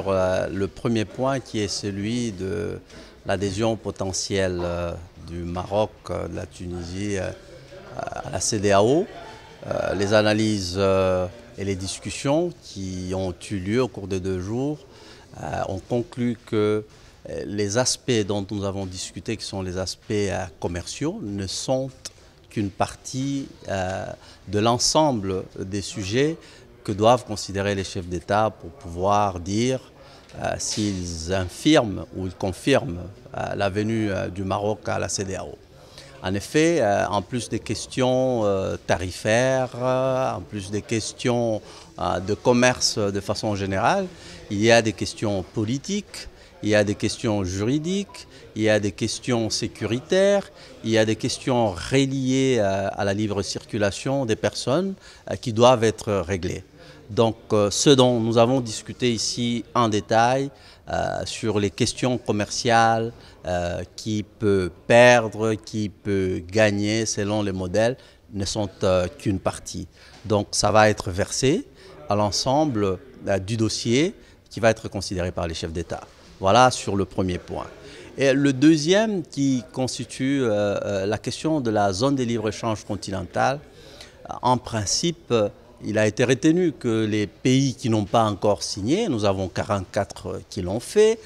sur le premier point qui est celui de l'adhésion potentielle du Maroc, de la Tunisie à la CEDEAO. Les analyses et les discussions qui ont eu lieu au cours des 2 jours ont conclu que les aspects dont nous avons discuté, qui sont les aspects commerciaux, ne sont qu'une partie de l'ensemble des sujets que doivent considérer les chefs d'État pour pouvoir dire s'ils infirment ou ils confirment la venue du Maroc à la CEDEAO. En effet, en plus des questions tarifaires, en plus des questions de commerce de façon générale, il y a des questions politiques, il y a des questions juridiques, il y a des questions sécuritaires, il y a des questions reliées à la libre circulation des personnes qui doivent être réglées. Donc ce dont nous avons discuté ici en détail sur les questions commerciales, qui peut perdre, qui peut gagner selon les modèles, ne sont qu'une partie. Donc ça va être versé à l'ensemble du dossier qui va être considéré par les chefs d'État. Voilà sur le premier point. Et le deuxième qui constitue la question de la zone de libre-échange continentale, en principe, il a été retenu que les pays qui n'ont pas encore signé, nous avons 44 qui l'ont fait,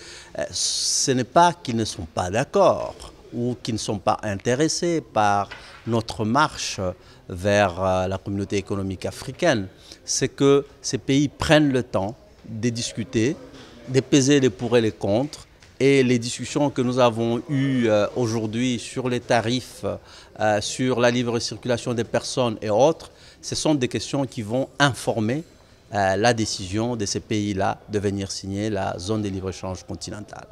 ce n'est pas qu'ils ne sont pas d'accord ou qu'ils ne sont pas intéressés par notre marche vers la communauté économique africaine. C'est que ces pays prennent le temps de discuter, de peser les pour et les contre. Et les discussions que nous avons eues aujourd'hui sur les tarifs, sur la libre circulation des personnes et autres, ce sont des questions qui vont informer la décision de ces pays-là de venir signer la zone de libre-échange continentale.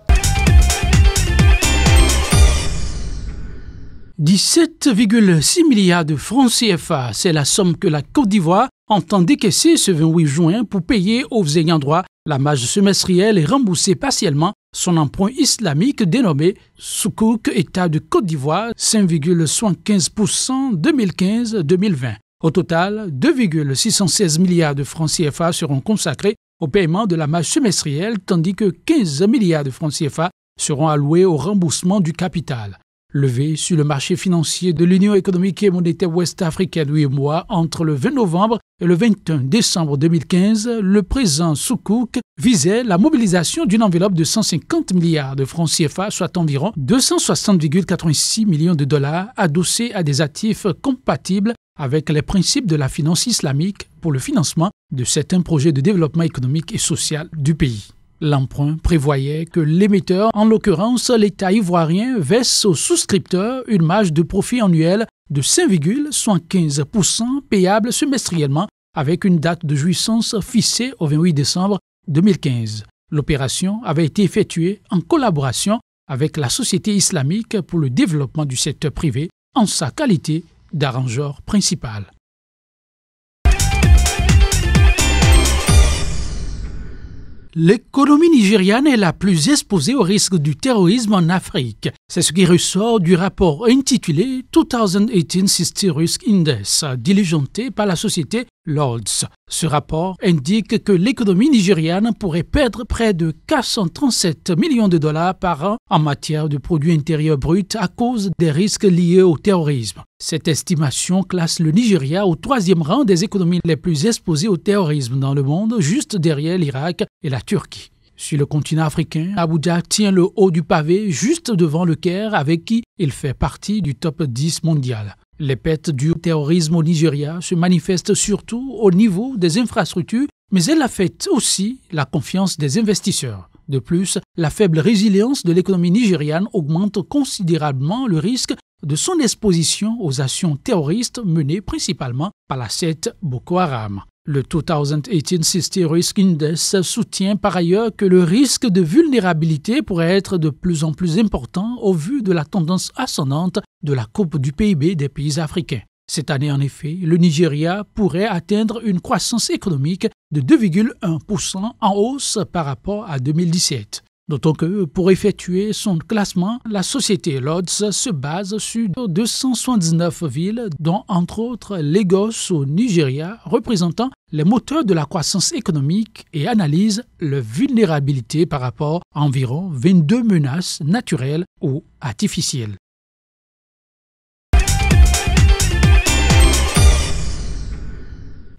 17,6 milliards de francs CFA, c'est la somme que la Côte d'Ivoire entend décaisser ce 28 juin pour payer aux ayants droit la marge semestrielle et rembourser partiellement son emprunt islamique dénommé Soukouk État de Côte d'Ivoire 5,75% 2015-2020. Au total, 2,616 milliards de francs CFA seront consacrés au paiement de la marge semestrielle, tandis que 15 milliards de francs CFA seront alloués au remboursement du capital. Levé sur le marché financier de l'Union économique et monétaire ouest-africaine UEMOA entre le 20 novembre et le 21 décembre 2015, le président Soukouk visait la mobilisation d'une enveloppe de 150 milliards de francs CFA, soit environ 260,86 millions de dollars, adossés à des actifs compatibles avec les principes de la finance islamique pour le financement de certains projets de développement économique et social du pays. L'emprunt prévoyait que l'émetteur, en l'occurrence l'État ivoirien, verse aux souscripteurs une marge de profit annuelle de 5,75% payable semestriellement avec une date de jouissance fixée au 28 décembre 2015. L'opération avait été effectuée en collaboration avec la Société islamique pour le développement du secteur privé en sa qualité d'arrangeur principal. L'économie nigériane est la plus exposée au risque du terrorisme en Afrique. C'est ce qui ressort du rapport intitulé 2018 System Risk Index, diligenté par la société Lloyds. Ce rapport indique que l'économie nigériane pourrait perdre près de 437 millions de dollars par an en matière de produit intérieur brut à cause des risques liés au terrorisme. Cette estimation classe le Nigeria au 3e rang des économies les plus exposées au terrorisme dans le monde, juste derrière l'Irak et la Turquie. Sur le continent africain, Abuja tient le haut du pavé juste devant le Caire avec qui il fait partie du top 10 mondial. Les pertes du terrorisme au Nigeria se manifestent surtout au niveau des infrastructures, mais elles affectent aussi la confiance des investisseurs. De plus, la faible résilience de l'économie nigériane augmente considérablement le risque de son exposition aux actions terroristes menées principalement par la secte Boko Haram. Le 2018 System Risk Index soutient par ailleurs que le risque de vulnérabilité pourrait être de plus en plus important au vu de la tendance ascendante de la courbe du PIB des pays africains. Cette année, en effet, le Nigeria pourrait atteindre une croissance économique de 2,1% en hausse par rapport à 2017. D'autant que, pour effectuer son classement, la société Lloyds se base sur 279 villes, dont entre autres Lagos au Nigeria, représentant les moteurs de la croissance économique et analyse leur vulnérabilité par rapport à environ 22 menaces naturelles ou artificielles.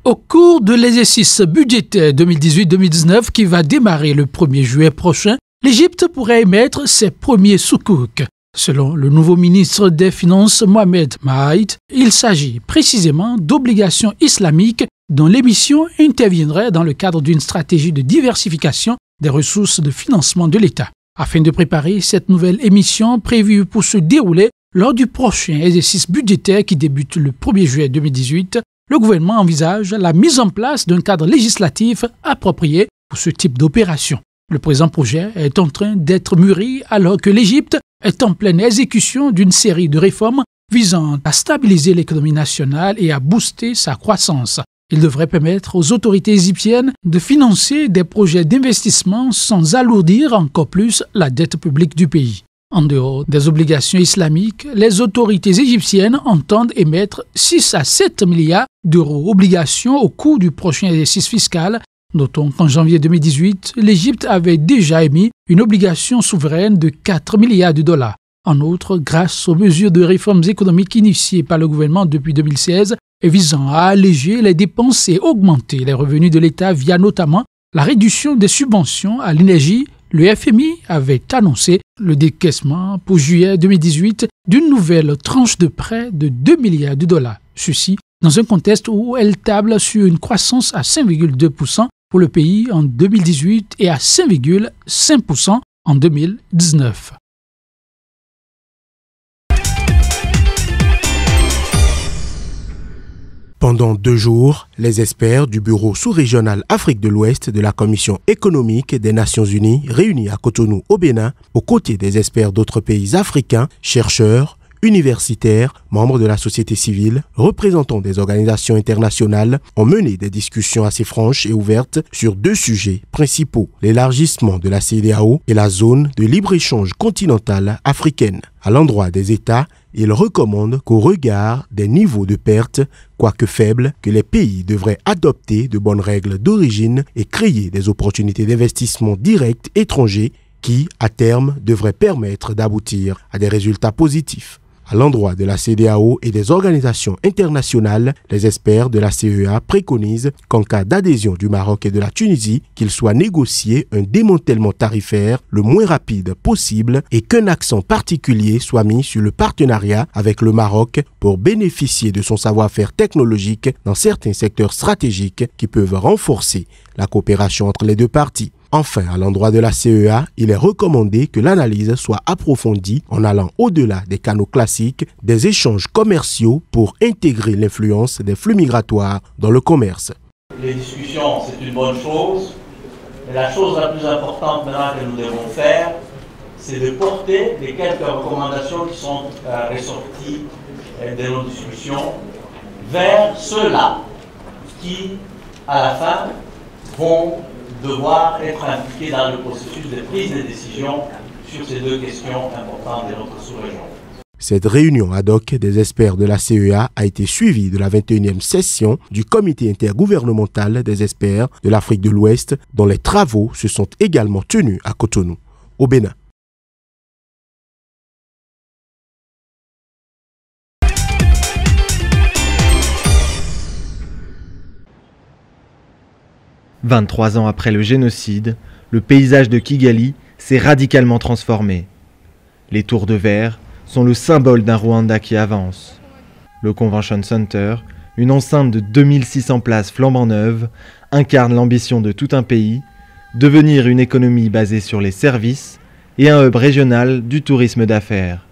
Au cours de l'exercice budgétaire 2018-2019 qui va démarrer le 1er juillet prochain, l'Égypte pourrait émettre ses premiers soukouks. Selon le nouveau ministre des Finances Mohamed Mahaït, il s'agit précisément d'obligations islamiques dont l'émission interviendrait dans le cadre d'une stratégie de diversification des ressources de financement de l'État. Afin de préparer cette nouvelle émission prévue pour se dérouler lors du prochain exercice budgétaire qui débute le 1er juillet 2018, le gouvernement envisage la mise en place d'un cadre législatif approprié pour ce type d'opération. Le présent projet est en train d'être mûri alors que l'Égypte est en pleine exécution d'une série de réformes visant à stabiliser l'économie nationale et à booster sa croissance. Il devrait permettre aux autorités égyptiennes de financer des projets d'investissement sans alourdir encore plus la dette publique du pays. En dehors des obligations islamiques, les autorités égyptiennes entendent émettre 6 à 7 milliards d'euros obligations au cours du prochain exercice fiscal. Notons qu'en janvier 2018, l'Égypte avait déjà émis une obligation souveraine de 4 milliards de dollars. En outre, grâce aux mesures de réformes économiques initiées par le gouvernement depuis 2016 et visant à alléger les dépenses et augmenter les revenus de l'État via notamment la réduction des subventions à l'énergie, le FMI avait annoncé le décaissement pour juillet 2018 d'une nouvelle tranche de prêt de 2 milliards de dollars. Ceci dans un contexte où elle table sur une croissance à 5,2% pour le pays en 2018 et à 5,5% en 2019. Pendant 2 jours, les experts du Bureau sous-régional Afrique de l'Ouest de la Commission économique des Nations Unies, réunis à Cotonou au Bénin, aux côtés des experts d'autres pays africains, chercheurs, universitaires, membres de la société civile, représentants des organisations internationales, ont mené des discussions assez franches et ouvertes sur 2 sujets principaux, l'élargissement de la CEDEAO et la zone de libre-échange continentale africaine. À l'endroit des États, ils recommandent qu'au regard des niveaux de pertes, quoique faibles, que les pays devraient adopter de bonnes règles d'origine et créer des opportunités d'investissement directs étrangers qui, à terme, devraient permettre d'aboutir à des résultats positifs. À l'endroit de la CEDEAO et des organisations internationales, les experts de la CEA préconisent qu'en cas d'adhésion du Maroc et de la Tunisie, qu'il soit négocié un démantèlement tarifaire le moins rapide possible et qu'un accent particulier soit mis sur le partenariat avec le Maroc pour bénéficier de son savoir-faire technologique dans certains secteurs stratégiques qui peuvent renforcer la coopération entre les 2 parties. Enfin, à l'endroit de la CEA, il est recommandé que l'analyse soit approfondie en allant au-delà des canaux classiques des échanges commerciaux pour intégrer l'influence des flux migratoires dans le commerce. Les discussions, c'est une bonne chose, mais la chose la plus importante maintenant que nous devons faire, c'est de porter les quelques recommandations qui sont ressorties de nos discussions vers ceux-là qui, à la fin, vont devoir être impliqués dans le processus de prise de décision sur ces 2 questions importantes de notre sous-région. Cette réunion ad hoc des experts de la CEA a été suivie de la 21e session du Comité intergouvernemental des experts de l'Afrique de l'Ouest, dont les travaux se sont également tenus à Cotonou, au Bénin. « 23 ans après le génocide, le paysage de Kigali s'est radicalement transformé. Les tours de verre sont le symbole d'un Rwanda qui avance. Le Convention Center, une enceinte de 2600 places flambant neuves, incarne l'ambition de tout un pays, devenir une économie basée sur les services et un hub régional du tourisme d'affaires.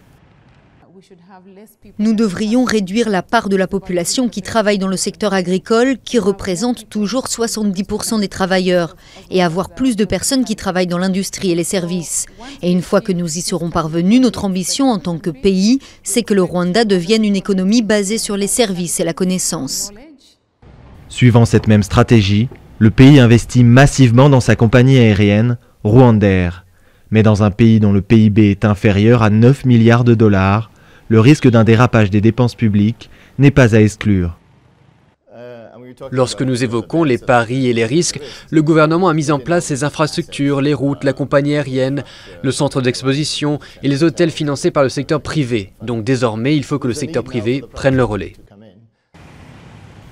Nous devrions réduire la part de la population qui travaille dans le secteur agricole, qui représente toujours 70% des travailleurs, et avoir plus de personnes qui travaillent dans l'industrie et les services. Et une fois que nous y serons parvenus, notre ambition en tant que pays, c'est que le Rwanda devienne une économie basée sur les services et la connaissance. Suivant cette même stratégie, le pays investit massivement dans sa compagnie aérienne, Rwandair. Mais dans un pays dont le PIB est inférieur à 9 milliards de dollars, le risque d'un dérapage des dépenses publiques n'est pas à exclure. Lorsque nous évoquons les paris et les risques, le gouvernement a mis en place ses infrastructures, les routes, la compagnie aérienne, le centre d'exposition et les hôtels financés par le secteur privé. Donc désormais, il faut que le secteur privé prenne le relais.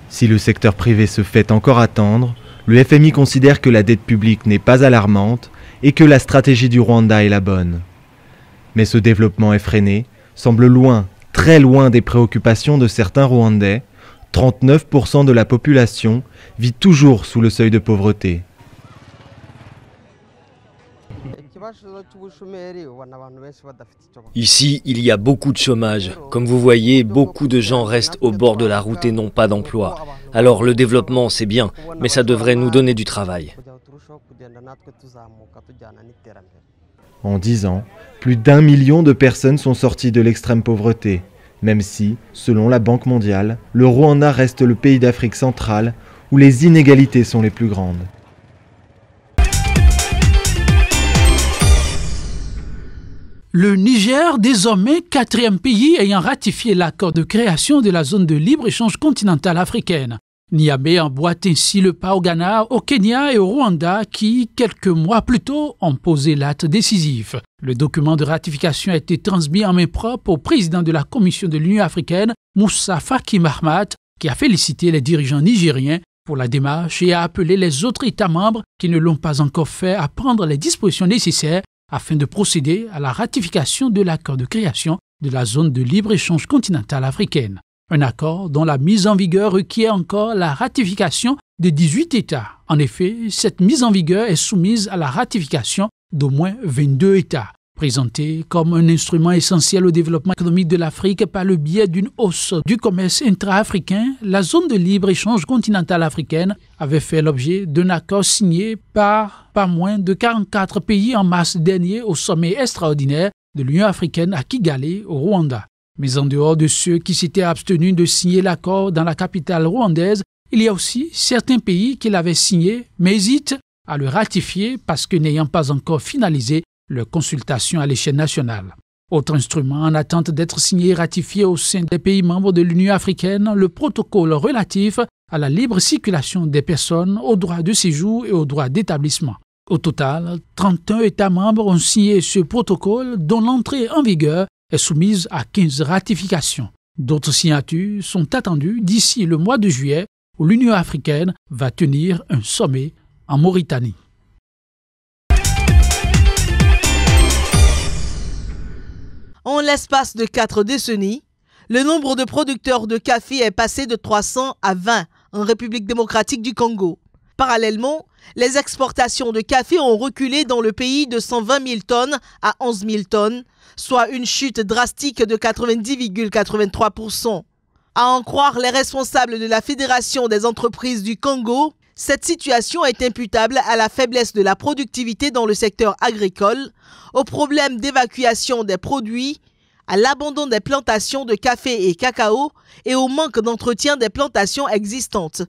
Si le secteur privé se fait encore attendre, le FMI considère que la dette publique n'est pas alarmante et que la stratégie du Rwanda est la bonne. Mais ce développement effréné semble loin, très loin des préoccupations de certains Rwandais. 39% de la population vit toujours sous le seuil de pauvreté. Ici, il y a beaucoup de chômage. Comme vous voyez, beaucoup de gens restent au bord de la route et n'ont pas d'emploi. Alors le développement, c'est bien, mais ça devrait nous donner du travail. En 10 ans, plus d'1 million de personnes sont sorties de l'extrême pauvreté. Même si, selon la Banque mondiale, le Rwanda reste le pays d'Afrique centrale où les inégalités sont les plus grandes. Le Niger, désormais 4e pays ayant ratifié l'accord de création de la zone de libre-échange continentale africaine. Niamey emboîte ainsi le pas au Ghana, au Kenya et au Rwanda qui, quelques mois plus tôt, ont posé l'acte décisif. Le document de ratification a été transmis en main propre au président de la Commission de l'Union africaine, Moussa Faki Mahamat, qui a félicité les dirigeants nigériens pour la démarche et a appelé les autres États membres qui ne l'ont pas encore fait à prendre les dispositions nécessaires afin de procéder à la ratification de l'accord de création de la zone de libre-échange continentale africaine. Un accord dont la mise en vigueur requiert encore la ratification de 18 États. En effet, cette mise en vigueur est soumise à la ratification d'au moins 22 États. Présentée comme un instrument essentiel au développement économique de l'Afrique par le biais d'une hausse du commerce intra-africain, la zone de libre-échange continentale africaine avait fait l'objet d'un accord signé par pas moins de 44 pays en mars dernier au sommet extraordinaire de l'Union africaine à Kigali, au Rwanda. Mais en dehors de ceux qui s'étaient abstenus de signer l'accord dans la capitale rwandaise, il y a aussi certains pays qui l'avaient signé mais hésitent à le ratifier parce que n'ayant pas encore finalisé leur consultation à l'échelle nationale. Autre instrument en attente d'être signé et ratifié au sein des pays membres de l'Union africaine, le protocole relatif à la libre circulation des personnes, aux droits de séjour et aux droits d'établissement. Au total, 31 États membres ont signé ce protocole dont l'entrée en vigueur est soumise à 15 ratifications. D'autres signatures sont attendues d'ici le mois de juillet où l'Union africaine va tenir un sommet en Mauritanie. En l'espace de 4 décennies, le nombre de producteurs de café est passé de 300 à 20 en République démocratique du Congo. Parallèlement, les exportations de café ont reculé dans le pays de 120 000 tonnes à 11 000 tonnes, soit une chute drastique de 90,83%. À en croire les responsables de la Fédération des entreprises du Congo, cette situation est imputable à la faiblesse de la productivité dans le secteur agricole, au problème d'évacuation des produits, à l'abandon des plantations de café et cacao et au manque d'entretien des plantations existantes.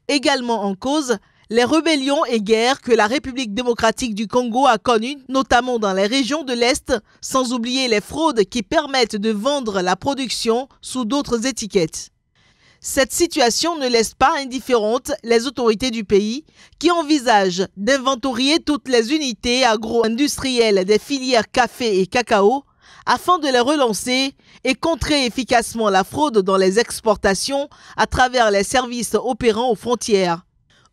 Également en cause, les rébellions et guerres que la République démocratique du Congo a connues, notamment dans les régions de l'Est, sans oublier les fraudes qui permettent de vendre la production sous d'autres étiquettes. Cette situation ne laisse pas indifférentes les autorités du pays qui envisagent d'inventorier toutes les unités agro-industrielles des filières café et cacao afin de les relancer et contrer efficacement la fraude dans les exportations à travers les services opérant aux frontières.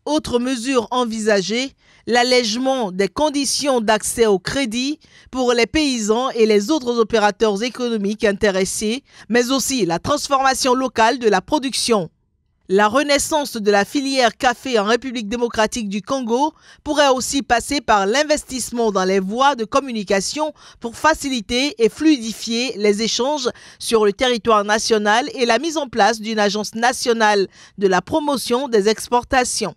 Autre mesure envisagée, l'allègement des conditions d'accès au crédit pour les paysans et les autres opérateurs économiques intéressés, mais aussi la transformation locale de la production. La renaissance de la filière café en République démocratique du Congo pourrait aussi passer par l'investissement dans les voies de communication pour faciliter et fluidifier les échanges sur le territoire national et la mise en place d'une agence nationale de la promotion des exportations.